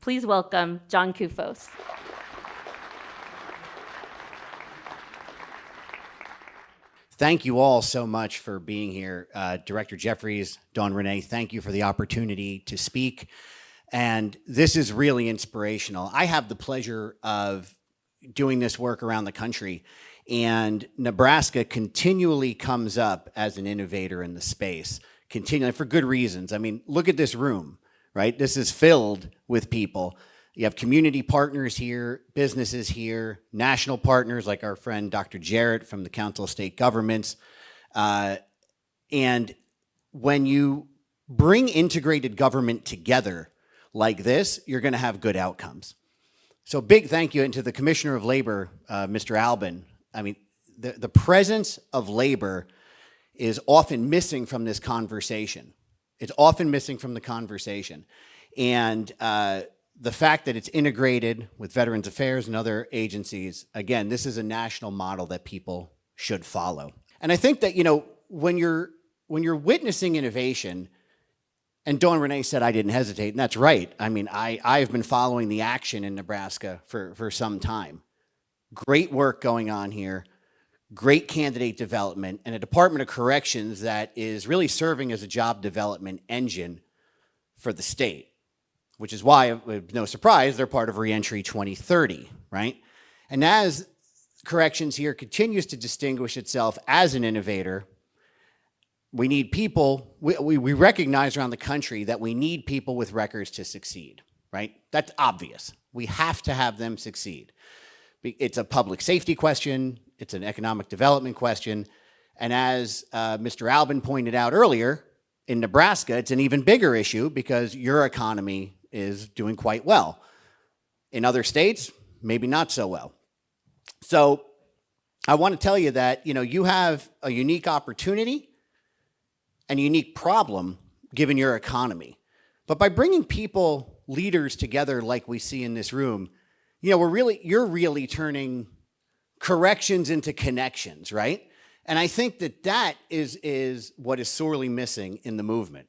Please welcome John Koufos. Thank you all so much for being here. Director Jeffries, Dawn Renee, thank you for the opportunity to speak. And this is really inspirational. I have the pleasure of doing this work around the country, and Nebraska continually comes up as an innovator in the space, continually for good reasons. I mean, look at this room, right? This is filled with people. You have community partners here, businesses here, national partners like our friend Dr. Jarrett from the Council of State Governments. And when you bring integrated government together like this, you're going to have good outcomes. So big thank you to the Commissioner of Labor, Mr. Albin. I mean, the presence of labor is often missing from this conversation. It's often missing from the conversation. And the fact that it's integrated with Veterans Affairs and other agencies, again, this is a national model that people should follow. And I think that, you know, when you're witnessing innovation, and Dawn Renee said I didn't hesitate, and that's right. I mean, I've been following the action in Nebraska for some time. Great work going on here, great candidate development, and a Department of Corrections that is really serving as a job development engine for the state, which is why, no surprise, they're part of Reentry2030, right? And as corrections here continues to distinguish itself as an innovator, we need people, we recognize around the country that we need people with records to succeed, right? That's obvious. We have to have them succeed. It's a public safety question, it's an economic development question, and as Mr. Albin pointed out earlier, in Nebraska, it's an even bigger issue because your economy is doing quite well. In other states, maybe not so well. So I want to tell you that, you know, you have a unique opportunity and a unique problem given your economy. But by bringing people, leaders together like we see in this room, you know, you're really turning corrections into connections, right? And I think that is what is sorely missing in the movement.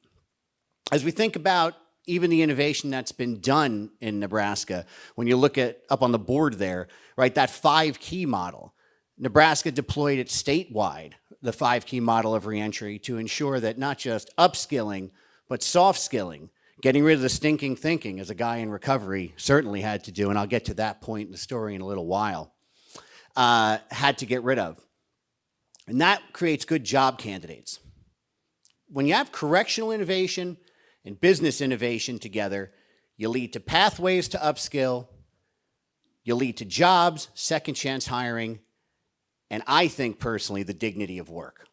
As we think about even the innovation that's been done in Nebraska, when you look at up on the board there, right, that 5-key model, Nebraska deployed it statewide, the 5-key model of reentry, to ensure that not just upskilling, but soft skilling, getting rid of the stinking thinking, as a guy in recovery certainly had to do, and I'll get to that point in the story in a little while, had to get rid of. And that creates good job candidates. When you have correctional innovation and business innovation together, you lead to pathways to upskill, you lead to jobs, second chance hiring, and I think personally the dignity of work,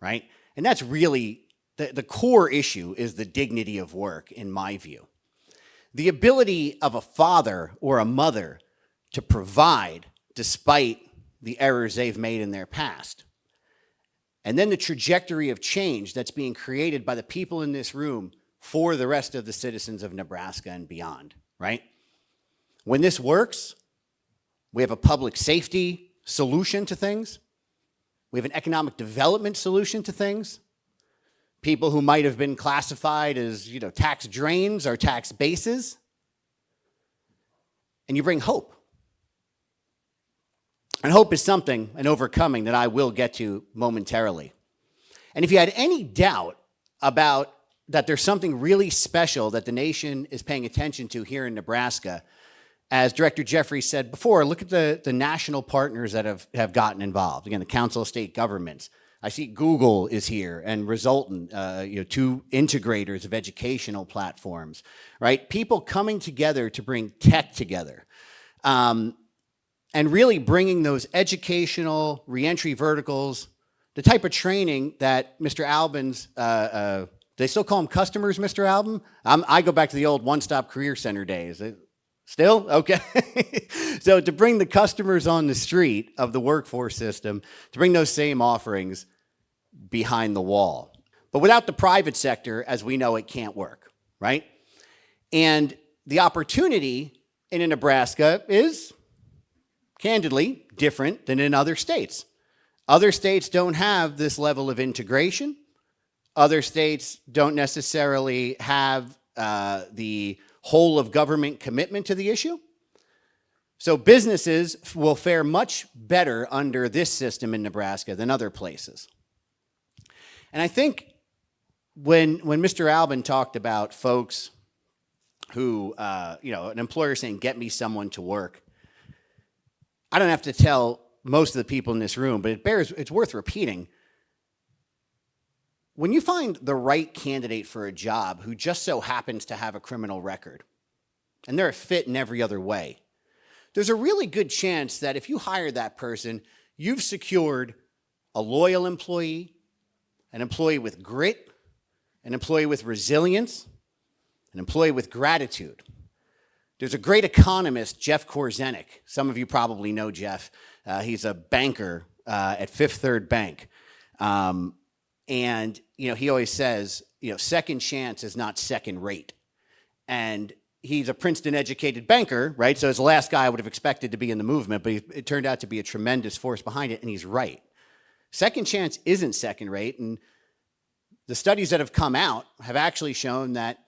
right? And that's really, the core issue is the dignity of work in my view. The ability of a father or a mother to provide despite the errors they've made in their past. And then the trajectory of change that's being created by the people in this room for the rest of the citizens of Nebraska and beyond, right? When this works, we have a public safety solution to things. We have an economic development solution to things. People who might have been classified as, you know, tax drains or tax bases. And you bring hope. And hope is something, an overcoming, that I will get to momentarily. And if you had any doubt about that there's something really special that the nation is paying attention to here in Nebraska, as Director Jeffries said before, look at the national partners that have gotten involved. Again, the Council of State Governments. I see Google is here, and Resultant, you know, 2 integrators of educational platforms, right? People coming together to bring tech together. And really bringing those educational reentry verticals, the type of training that Mr. Albin's, they still call them customers, Mr. Albin? I go back to the old one-stop career center days. Still? Okay. So to bring the customers on the street of the workforce system, to bring those same offerings behind the wall. But without the private sector, as we know, it can't work, right? And the opportunity in Nebraska is, candidly, different than in other states. Other states don't have this level of integration. Other states don't necessarily have the whole of government commitment to the issue. So businesses will fare much better under this system in Nebraska than other places. And I think when Mr. Albin talked about folks who, an employer saying, get me someone to work, I don't have to tell most of the people in this room, but it's worth repeating. When you find the right candidate for a job who just so happens to have a criminal record, and they're a fit in every other way, there's a really good chance that if you hire that person, you've secured a loyal employee, an employee with grit, an employee with resilience, an employee with gratitude. There's a great economist, Jeff Korzenik. Some of you probably know Jeff. He's a banker at Fifth Third Bank. And he always says, second chance is not second rate. And he's a Princeton-educated banker, right? So it's the last guy I would have expected to be in the movement, but it turned out to be a tremendous force behind it, and he's right. Second chance isn't second rate, and the studies that have come out have actually shown that,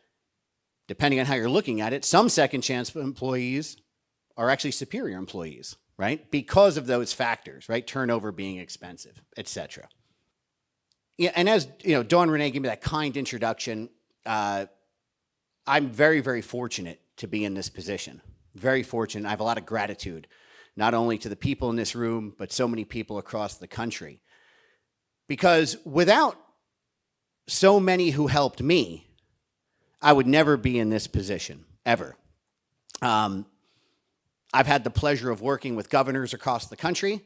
depending on how you're looking at it, some second chance employees are actually superior employees, right? Because of those factors, right? Turnover being expensive, et cetera. Yeah, and as Dawn Renee gave me that kind introduction, I'm very, very fortunate to be in this position. Very fortunate. I have a lot of gratitude, not only to the people in this room, but so many people across the country. Because without so many who helped me, I would never be in this position, ever. I've had the pleasure of working with governors across the country.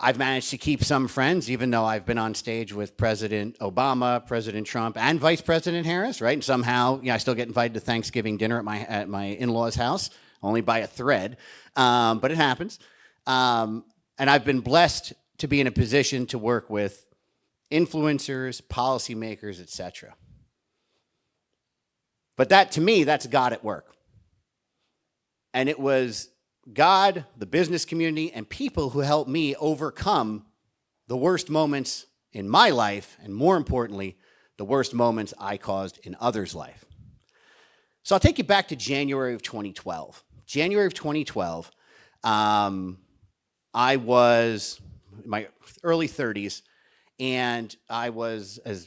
I've managed to keep some friends, even though I've been on stage with President Obama, President Trump, and Vice President Harris, right? And somehow, I still get invited to Thanksgiving dinner at my in-laws' house, only by a thread, but it happens. And I've been blessed to be in a position to work with influencers, policymakers, et cetera. But that, to me, that's God at work. And it was God, the business community, and people who helped me overcome the worst moments in my life, and more importantly, the worst moments I caused in others' life. So I'll take you back to January of 2012. January of 2012, I was in my early 30s, and I was a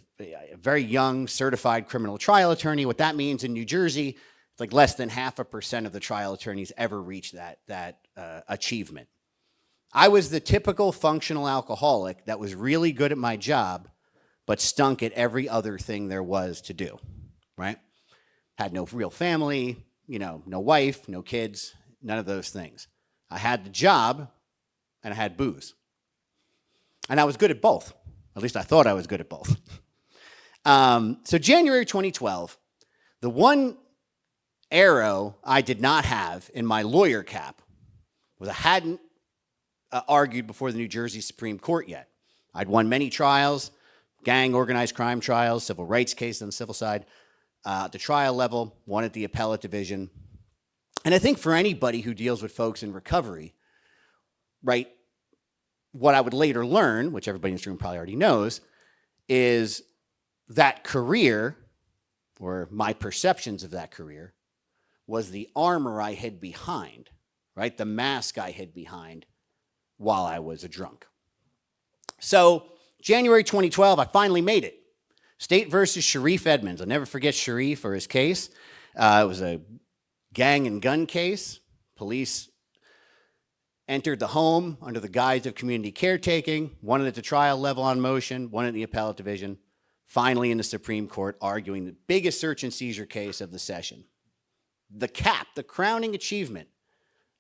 very young certified criminal trial attorney. What that means in New Jersey, it's like less than 0.5% of the trial attorneys ever reach that achievement. I was the typical functional alcoholic that was really good at my job, but stunk at every other thing there was to do, right? Had no real family, no wife, no kids, none of those things. I had the job, and I had booze. And I was good at both. At least I thought I was good at both. So January 2012, the one arrow I did not have in my lawyer cap was I hadn't argued before the New Jersey Supreme Court yet. I'd won many trials, gang, organized crime trials, civil rights cases on the civil side, at the trial level, one at the appellate division. And I think for anybody who deals with folks in recovery, right, what I would later learn, which everybody in this room probably already knows, is that career, or my perceptions of that career, was the armor I hid behind, right? The mask I hid behind while I was a drunk. So January 2012, I finally made it. State versus Sharif Edmonds. I'll never forget Sharif or his case. It was a gang and gun case. Police entered the home under the guise of community caretaking, one at the trial level on motion, one at the appellate division, finally in the Supreme Court arguing the biggest search and seizure case of the session. The cap, the crowning achievement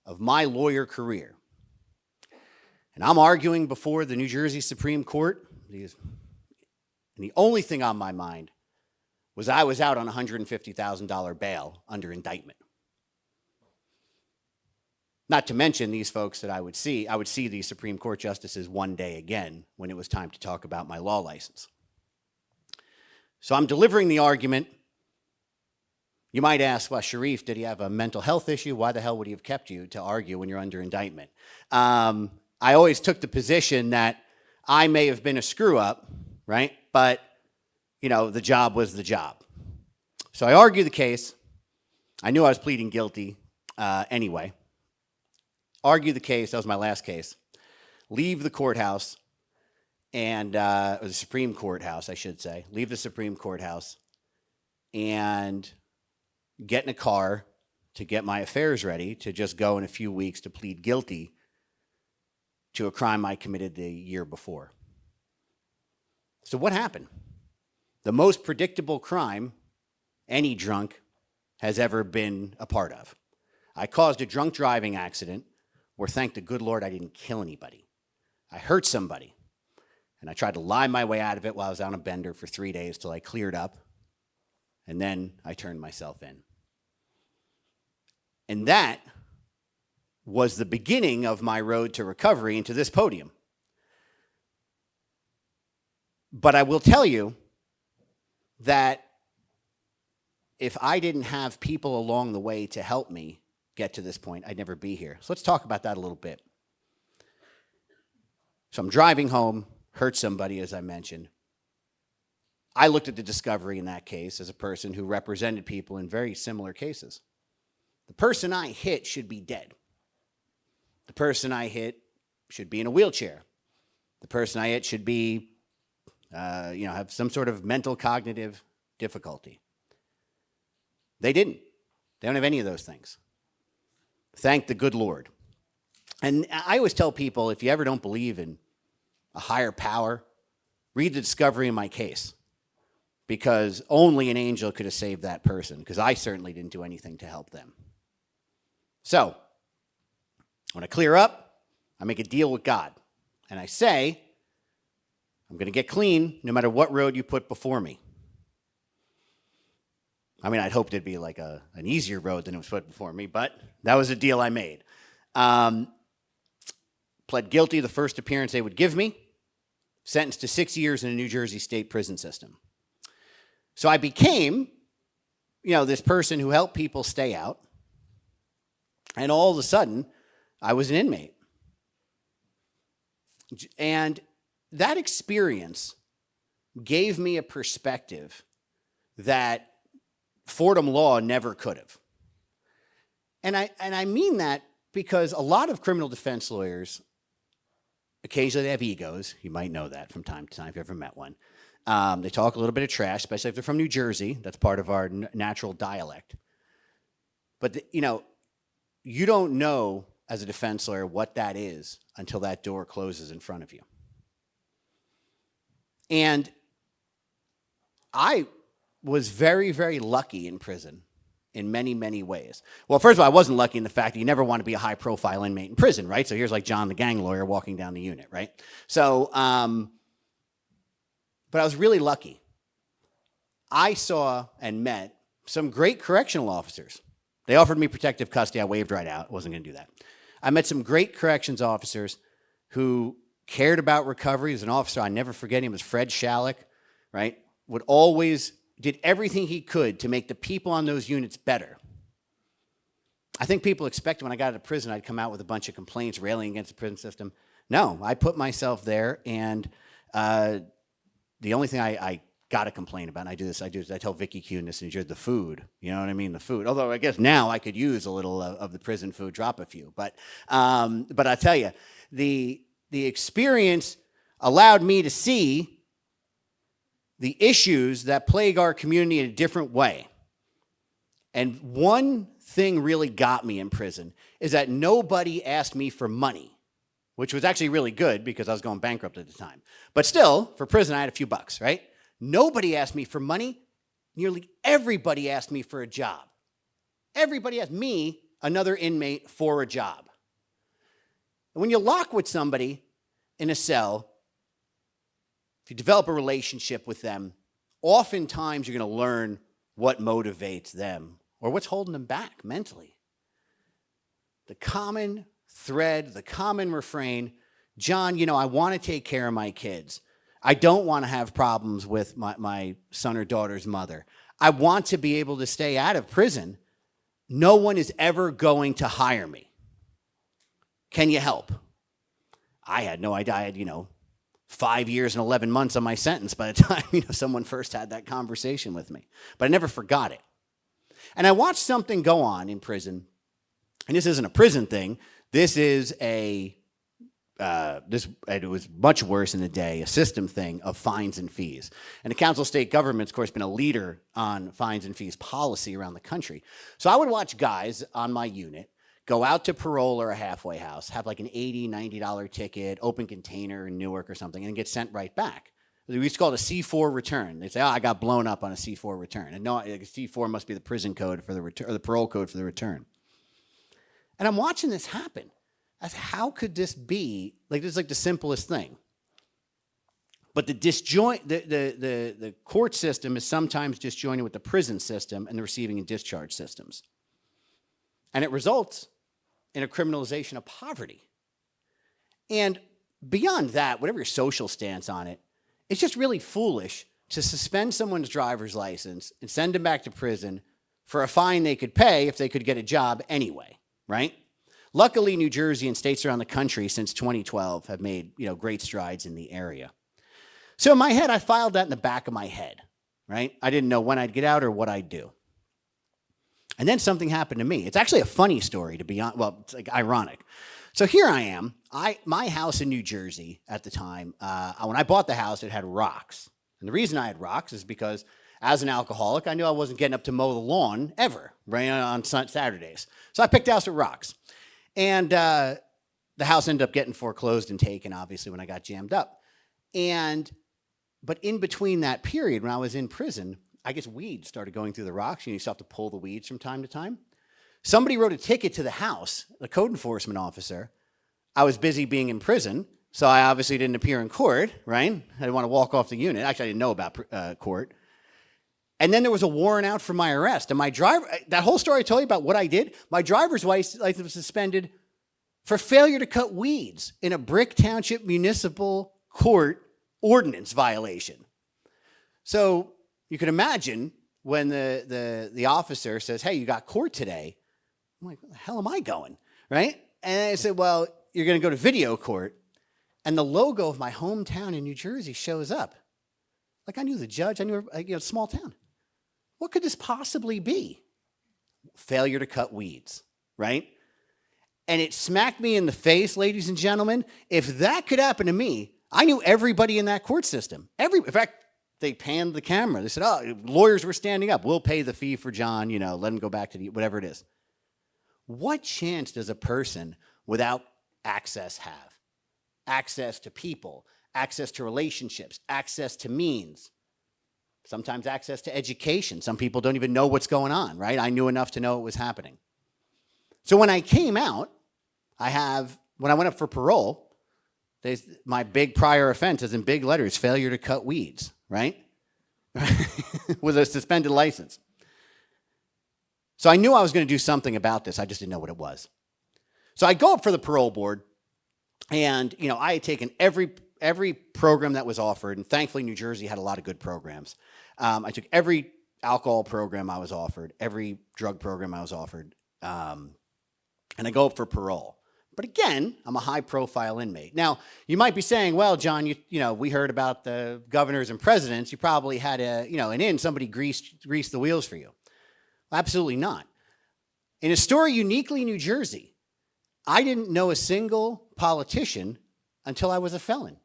of my lawyer career. And I'm arguing before the New Jersey Supreme Court. And the only thing on my mind was I was out on $150,000 bail under indictment. Not to mention these folks that I would see these Supreme Court justices one day again when it was time to talk about my law license. So I'm delivering the argument. You might ask, well, Sharif, did he have a mental health issue? Why the hell would he have kept you to argue when you're under indictment? I always took the position that I may have been a screw up, right? But, the job was the job. So I argue the case. I knew I was pleading guilty anyway. Argue the case. That was my last case. Leave the courthouse and or the Supreme Courthouse, I should say. Leave the Supreme Courthouse and get in a car to get my affairs ready to just go in a few weeks to plead guilty to a crime I committed the year before. So what happened? The most predictable crime any drunk has ever been a part of. I caused a drunk driving accident where, thank the good Lord, I didn't kill anybody. I hurt somebody, and I tried to lie my way out of it while I was on a bender for 3 days till I cleared up, and then I turned myself in. And that was the beginning of my road to recovery into this podium. But I will tell you that if I didn't have people along the way to help me get to this point, I'd never be here. So let's talk about that a little bit. So I'm driving home, hurt somebody, as I mentioned. I looked at the discovery in that case as a person who represented people in very similar cases. The person I hit should be dead. The person I hit should be in a wheelchair. The person I hit should be, have some sort of mental cognitive difficulty. They didn't. They don't have any of those things. Thank the good Lord. And I always tell people, if you ever don't believe in a higher power, read the discovery in my case, because only an angel could have saved that person, because I certainly didn't do anything to help them. So, when I clear up, I make a deal with God, and I say, I'm going to get clean no matter what road you put before me. I mean, I'd hoped it'd be like an easier road than it was put before me, but that was a deal I made. Pled guilty the first appearance they would give me, sentenced to 6 years in a New Jersey state prison system. So I became, this person who helped people stay out, and all of a sudden, I was an inmate. And that experience gave me a perspective that Fordham law never could have. And I mean that because a lot of criminal defense lawyers, occasionally they have egos. You might know that from time to time if you've ever met one. They talk a little bit of trash, especially if they're from New Jersey. That's part of our natural dialect. But, you don't know as a defense lawyer what that is until that door closes in front of you. And I was very, very lucky in prison in many, many ways. Well, first of all, I wasn't lucky in the fact that you never want to be a high-profile inmate in prison, right? So here's like John the gang lawyer walking down the unit, right? So, but I was really lucky. I saw and met some great correctional officers. They offered me protective custody. I waved right out. I wasn't going to do that. I met some great corrections officers who cared about recovery. As an officer, I never forget him, was Fred Shalleck, right? Did everything he could to make the people on those units better. I think people expected when I got out of prison, I'd come out with a bunch of complaints railing against the prison system. No, I put myself there, and the only thing I got to complain about, and I tell Vicky Q in this, and the food, you know what I mean, the food. Although I guess now I could use a little of the prison food, drop a few. But I tell you, the experience allowed me to see the issues that plague our community in a different way. And one thing really got me in prison is that nobody asked me for money, which was actually really good because I was going bankrupt at the time. But still, for prison, I had a few bucks, right? Nobody asked me for money. Nearly everybody asked me for a job. Everybody asked me, another inmate, for a job. And when you lock with somebody in a cell, if you develop a relationship with them, oftentimes you're going to learn what motivates them or what's holding them back mentally. The common thread, the common refrain, John, I want to take care of my kids. I don't want to have problems with my son or daughter's mother. I want to be able to stay out of prison. No one is ever going to hire me. Can you help? I had no idea. I had, 5 years and 11 months on my sentence by the time, someone first had that conversation with me. But I never forgot it. And I watched something go on in prison, and this isn't a prison thing. This is it was much worse in the day, a system thing of fines and fees. And the Council of State Government's, of course, been a leader on fines and fees policy around the country. So I would watch guys on my unit go out to parole or a halfway house, have like an $80, $90 ticket, open container in Newark or something, and get sent right back. We used to call it a C4 return. They say, I got blown up on a C4 return. And no, C4 must be the prison code for the return, or the parole code for the return. And I'm watching this happen. How could this be? This is like the simplest thing. But the court system is sometimes disjointed with the prison system and the receiving and discharge systems. And it results in a criminalization of poverty. And beyond that, whatever your social stance on it, it's just really foolish to suspend someone's driver's license and send them back to prison for a fine they could pay if they could get a job anyway, right? Luckily, New Jersey and states around the country since 2012 have made, great strides in the area. So in my head, I filed that in the back of my head, right? I didn't know when I'd get out or what I'd do. And then something happened to me. It's actually a funny story, to be honest. Well, it's like ironic. So here I am. My house in New Jersey at the time, when I bought the house, it had rocks. And the reason I had rocks is because as an alcoholic, I knew I wasn't getting up to mow the lawn ever, right, on Saturdays. So I picked a house with rocks. And the house ended up getting foreclosed and taken, obviously, when I got jammed up. But in between that period, when I was in prison, I guess weeds started going through the rocks. You still have to pull the weeds from time to time. Somebody wrote a ticket to the house, the code enforcement officer. I was busy being in prison, so I obviously didn't appear in court, right? I didn't want to walk off the unit. Actually, I didn't know about court. And then there was a warrant out for my arrest. And that whole story I told you about what I did, my driver's license was suspended for failure to cut weeds in a Brick Township Municipal Court ordinance violation. So you can imagine when the officer says, hey, you got court today. I'm like, where the hell am I going, right? And I said, well, you're going to go to video court. And the logo of my hometown in New Jersey shows up. Like I knew the judge, I knew, small town. What could this possibly be? Failure to cut weeds, right? And it smacked me in the face, ladies and gentlemen. If that could happen to me, I knew everybody in that court system. In fact, they panned the camera. They said, oh, lawyers were standing up. We'll pay the fee for John, let him go back to whatever it is. What chance does a person without access have? Access to people, access to relationships, access to means, sometimes access to education. Some people don't even know what's going on, right? I knew enough to know it was happening. So when I came out, when I went up for parole, my big prior offense is in big letters, failure to cut weeds, right? With a suspended license. So I knew I was going to do something about this. I just didn't know what it was. So I go up for the parole board, and I had taken every program that was offered, and thankfully New Jersey had a lot of good programs. I took every alcohol program I was offered, every drug program I was offered, and I go up for parole. But again, I'm a high-profile inmate. Now, you might be saying, well, John, we heard about the governors and presidents. You probably had somebody greased the wheels for you. Absolutely not. In a story uniquely New Jersey, I didn't know a single politician until I was a felon,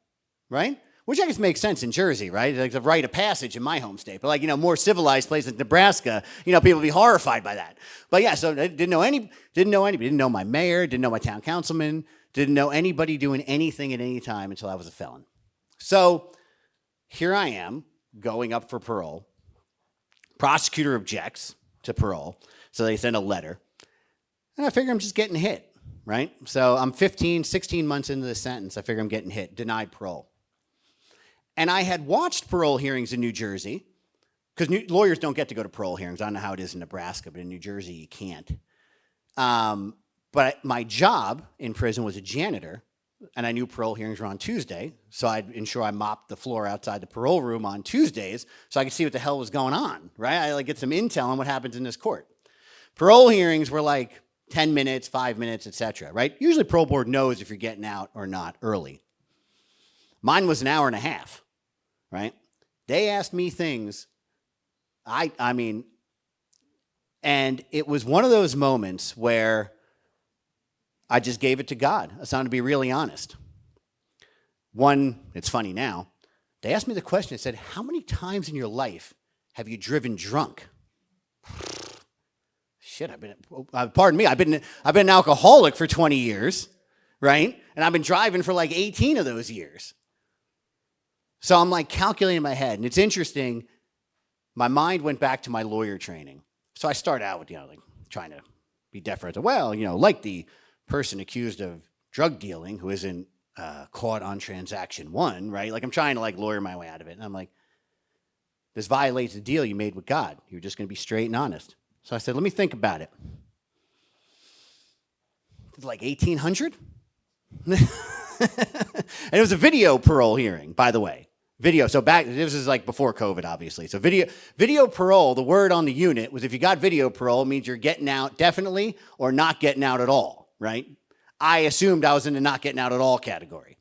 right? Which I guess makes sense in Jersey, right? Like the rite of passage in my home state. But more civilized places like Nebraska, people would be horrified by that. But yeah, so I didn't know anybody, didn't know my mayor, didn't know my town councilman, didn't know anybody doing anything at any time until I was a felon. So here I am going up for parole. Prosecutor objects to parole, so they send a letter. And I figure I'm just getting hit, right? So I'm 16 months into the sentence. I figure I'm getting hit, denied parole. And I had watched parole hearings in New Jersey, because lawyers don't get to go to parole hearings. I don't know how it is in Nebraska, but in New Jersey, you can't. But my job in prison was a janitor, and I knew parole hearings were on Tuesday, so I'd ensure I mopped the floor outside the parole room on Tuesdays so I could see what the hell was going on, right? I get some intel on what happens in this court. Parole hearings were like 10 minutes, 5 minutes, etc., right? Usually parole board knows if you're getting out or not early. Mine was an hour and a half, right? They asked me things, I mean, and it was one of those moments where I just gave it to God. I sounded to be really honest. One, it's funny now, they asked me the question, they said, how many times in your life have you driven drunk? Shit, pardon me, I've been an alcoholic for 20 years, right? And I've been driving for like 18 of those years. So I'm like calculating in my head, and it's interesting, my mind went back to my lawyer training. So I start out with, like trying to be deferential. Well, like the person accused of drug dealing who isn't caught on transaction one, right? Like I'm trying to like lawyer my way out of it. And I'm like, this violates the deal you made with God. You're just going to be straight and honest. So I said, let me think about it. It's like 1800? And it was a video parole hearing, by the way. Video. So this is like before COVID, obviously. So video parole, the word on the unit was if you got video parole, it means you're getting out definitely or not getting out at all, right? I assumed I was in the not getting out at all category.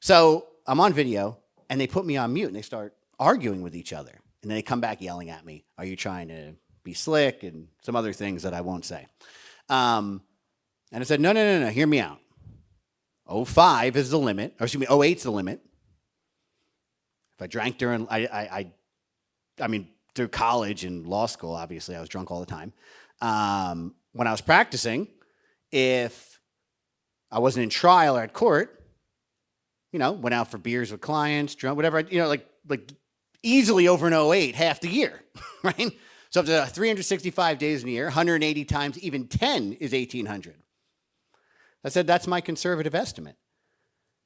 So I'm on video, and they put me on mute, and they start arguing with each other. And then they come back yelling at me, are you trying to be slick, and some other things that I won't say. And I said, no, hear me out. 05 is the limit, or excuse me, 08's the limit. If I drank during, I mean, through college and law school, obviously, I was drunk all the time. When I was practicing, if I wasn't in trial or at court, went out for beers with clients, drunk, whatever, like easily over an 08, half the year, right? So up to 365 days in a year, 180 times, even 10 is 1,800. I said, that's my conservative estimate.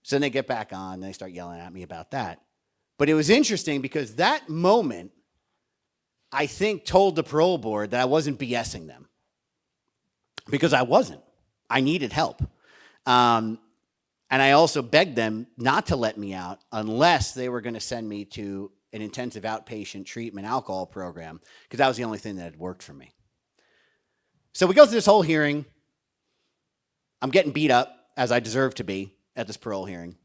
So then they get back on, and they start yelling at me about that. But it was interesting because that moment, I think, told the parole board that I wasn't BSing them. Because I wasn't. I needed help. And I also begged them not to let me out unless they were going to send me to an intensive outpatient treatment alcohol program, because that was the only thing that had worked for me. So we go through this whole hearing. I'm getting beat up, as I deserve to be, at this parole hearing.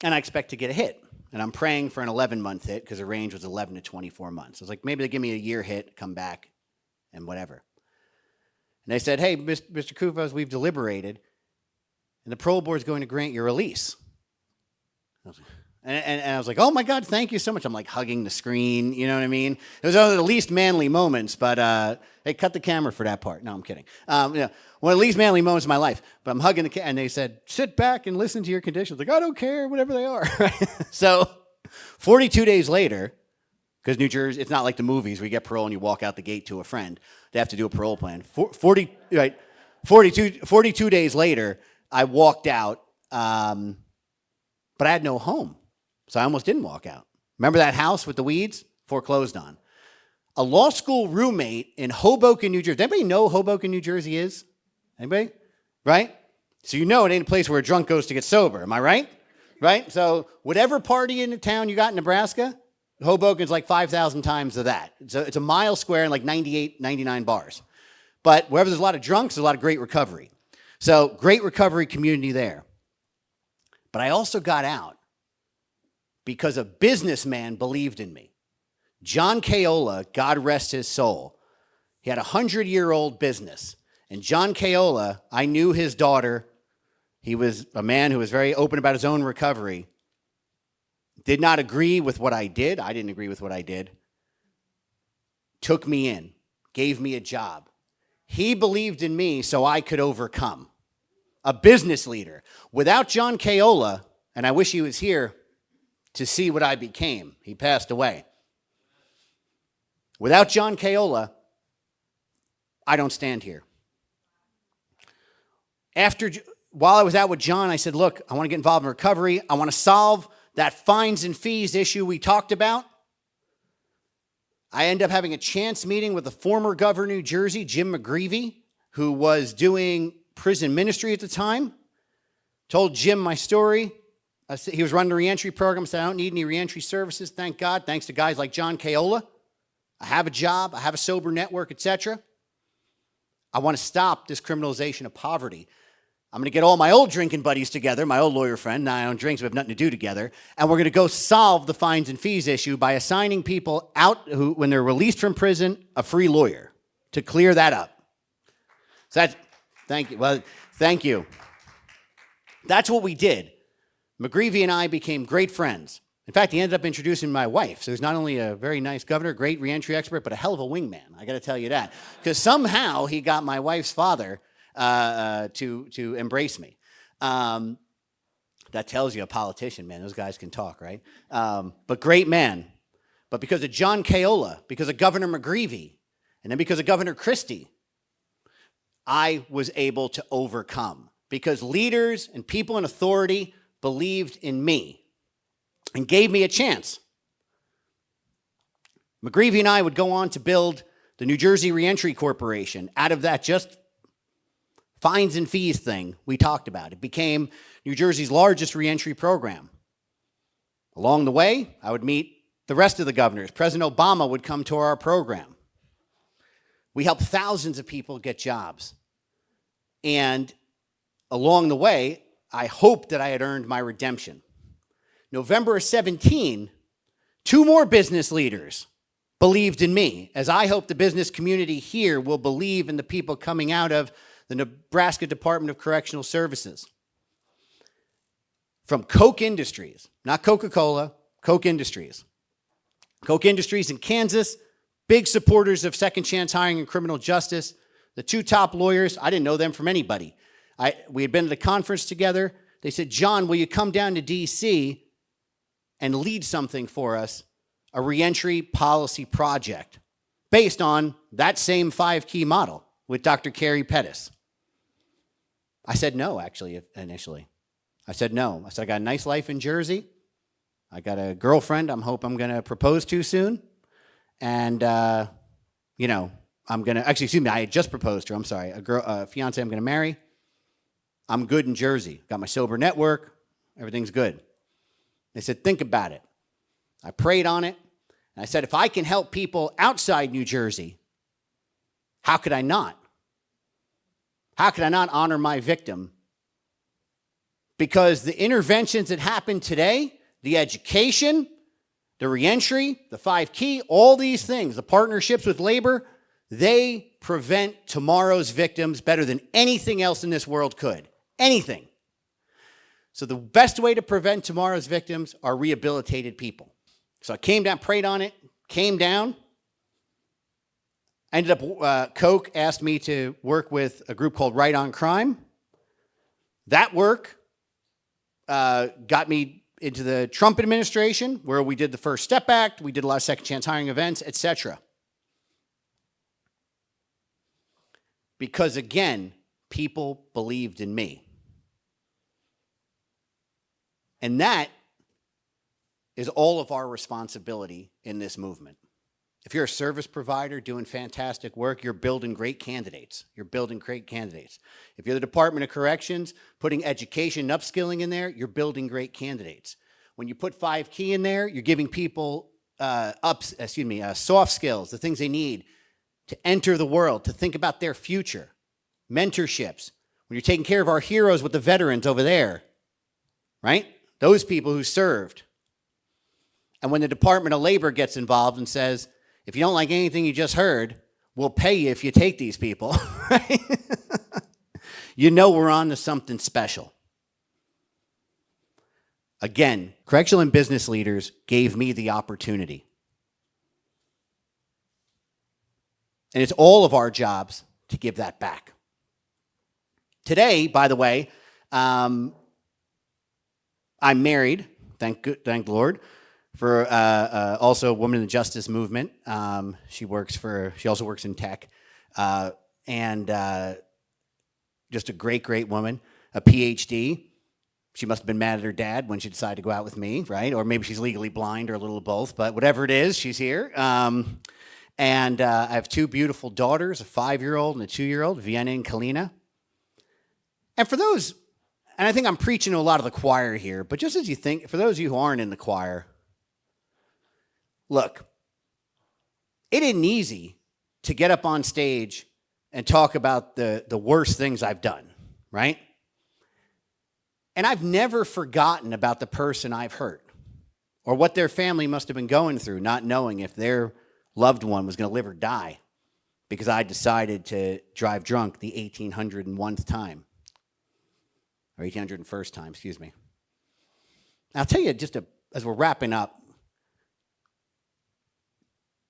And I expect to get a hit. And I'm praying for an 11-month hit because the range was 11 to 24 months. I was like, maybe they give me a year hit, come back, and whatever. And they said, hey, Mr. Koufos, we've deliberated, and the parole board's going to grant your release. And I was like, oh, my God, thank you so much. I'm like hugging the screen, you know what I mean? It was one of the least manly moments, but they cut the camera for that part. No, I'm kidding. One of the least manly moments of my life. But I'm hugging the camera, and they said, sit back and listen to your conditions. Like, I don't care, whatever they are. So 42 days later, because New Jersey, it's not like the movies where you get parole and you walk out the gate to a friend. They have to do a parole plan. 42 days later, I walked out, but I had no home. So I almost didn't walk out. Remember that house with the weeds? Foreclosed on. A law school roommate in Hoboken, New Jersey. Does anybody know Hoboken, New Jersey is? Anybody? Right? So you know it ain't a place where a drunk goes to get sober. Am I right? Right? So whatever party in the town you got in Nebraska, Hoboken's like 5,000 times of that. It's a mile square and like 98, 99 bars. But wherever there's a lot of drunks, there's a lot of great recovery. So great recovery community there. But I also got out because a businessman believed in me. John Caiola, God rest his soul, he had a 100-year-old business. And John Caiola, I knew his daughter. He was a man who was very open about his own recovery. Did not agree with what I did. I didn't agree with what I did. Took me in, gave me a job. He believed in me so I could overcome. A business leader. Without John Caiola, and I wish he was here to see what I became. He passed away. Without John Caiola, I don't stand here. While I was out with John, I said, look, I want to get involved in recovery. I want to solve that fines and fees issue we talked about. I ended up having a chance meeting with the former governor of New Jersey, Jim McGreevey, who was doing prison ministry at the time. Told Jim my story. He was running the reentry program, said, I don't need any reentry services, thank God, thanks to guys like John Caiola. I have a job, I have a sober network, etc. I want to stop this criminalization of poverty. I'm going to get all my old drinking buddies together, my old lawyer friend. Now I don't drink, so we have nothing to do together. And we're going to go solve the fines and fees issue by assigning people out who, when they're released from prison, a free lawyer to clear that up. So that's, thank you. Well, thank you. That's what we did. McGreevy and I became great friends. In fact, he ended up introducing my wife. So he's not only a very nice governor, great reentry expert, but a hell of a wingman. I got to tell you that. Because somehow he got my wife's father to embrace me. That tells you a politician, man. Those guys can talk, right? But great man. But because of John Kayola, because of Governor McGreevy, and then because of Governor Christie, I was able to overcome. Because leaders and people in authority believed in me and gave me a chance. McGreevy and I would go on to build the New Jersey Reentry Corporation out of that just fines and fees thing we talked about. It became New Jersey's largest reentry program. Along the way, I would meet the rest of the governors. President Obama would come to our program. We helped thousands of people get jobs. And along the way, I hoped that I had earned my redemption. November of 17, 2 more business leaders believed in me, as I hope the business community here will believe in the people coming out of the Nebraska Department of Correctional Services. From Koch Industries, not Coca-Cola, Koch Industries. Koch Industries in Kansas, big supporters of second chance hiring and criminal justice. The 2 top lawyers, I didn't know them from anybody. We had been at a conference together. They said, John, will you come down to D.C. and lead something for us, a reentry policy project based on that same 5-key model with Dr. Carrie Pettus? I said no, actually, initially. I said no. I said, I got a nice life in Jersey. I got a girlfriend I'm going to propose to soon. And, you know, I'm going to, actually, excuse me, I had just proposed to her. I'm sorry, a fiance I'm going to marry. I'm good in Jersey. Got my sober network. Everything's good. They said, think about it. I prayed on it. And I said, if I can help people outside New Jersey, how could I not? How could I not honor my victim? Because the interventions that happen today, the education, the reentry, the 5-key, all these things, the partnerships with labor, they prevent tomorrow's victims better than anything else in this world could. Anything. So the best way to prevent tomorrow's victims are rehabilitated people. So I came down, prayed on it, came down. I ended up, Koch asked me to work with a group called Right on Crime. That work got me into the Trump administration, where we did the First Step Act, we did a lot of second chance hiring events, etc. Because again, people believed in me. And that is all of our responsibility in this movement. If you're a service provider doing fantastic work, you're building great candidates. You're building great candidates. If you're the Department of Corrections, putting education and upskilling in there, you're building great candidates. When you put 5-key in there, you're giving people soft skills, the things they need to enter the world, to think about their future. Mentorships. When you're taking care of our heroes with the veterans over there, right? Those people who served. And when the Department of Labor gets involved and says, if you don't like anything you just heard, we'll pay you if you take these people. Right? You know we're on to something special. Again, correctional and business leaders gave me the opportunity. And it's all of our jobs to give that back. Today, by the way, I'm married, thank the Lord, for also a woman in the justice movement. She also works in tech, and just a great, great woman, a PhD. She must have been mad at her dad when she decided to go out with me, right? Or maybe she's legally blind or a little of both, but whatever it is, she's here. And I have 2 beautiful daughters, a 5-year-old and a 2-year-old, Vienna and Kalina. And for those, and I think I'm preaching to a lot of the choir here, but just as you think, for those of you who aren't in the choir, look, it isn't easy to get up on stage and talk about the worst things I've done, right? And I've never forgotten about the person I've hurt or what their family must have been going through, not knowing if their loved one was going to live or die because I decided to drive drunk the 1801th time, or 1801st time, excuse me. I'll tell you as we're wrapping up,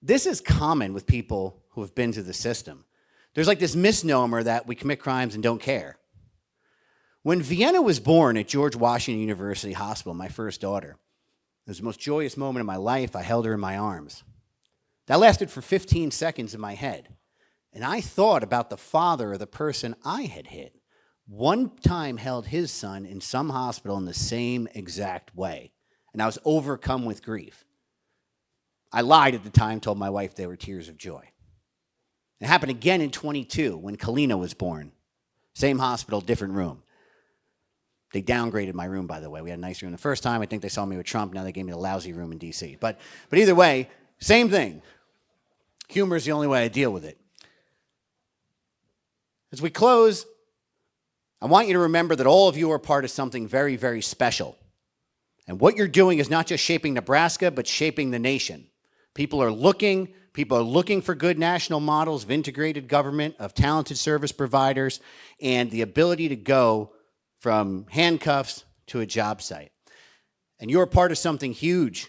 this is common with people who have been through the system. There's like this misnomer that we commit crimes and don't care. When Vienna was born at George Washington University Hospital, my first daughter, it was the most joyous moment of my life. I held her in my arms. That lasted for 15 seconds in my head. And I thought about the father of the person I had hit. One time held his son in some hospital in the same exact way. And I was overcome with grief. I lied at the time, told my wife they were tears of joy. It happened again in 22 when Kalina was born. Same hospital, different room. They downgraded my room, by the way. We had a nice room the first time. I think they saw me with Trump. Now they gave me a lousy room in D.C. But either way, same thing. Humor is the only way I deal with it. As we close, I want you to remember that all of you are part of something very, very special. And what you're doing is not just shaping Nebraska, but shaping the nation. People are looking for good national models of integrated government, of talented service providers, and the ability to go from handcuffs to a job site. And you're part of something huge.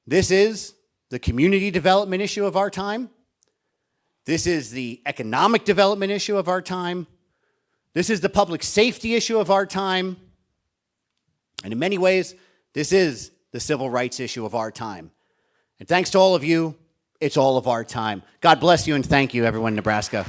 This is the community development issue of our time. This is the economic development issue of our time. This is the public safety issue of our time. And in many ways, this is the civil rights issue of our time. And thanks to all of you, it's all of our time. God bless you and thank you, everyone in Nebraska.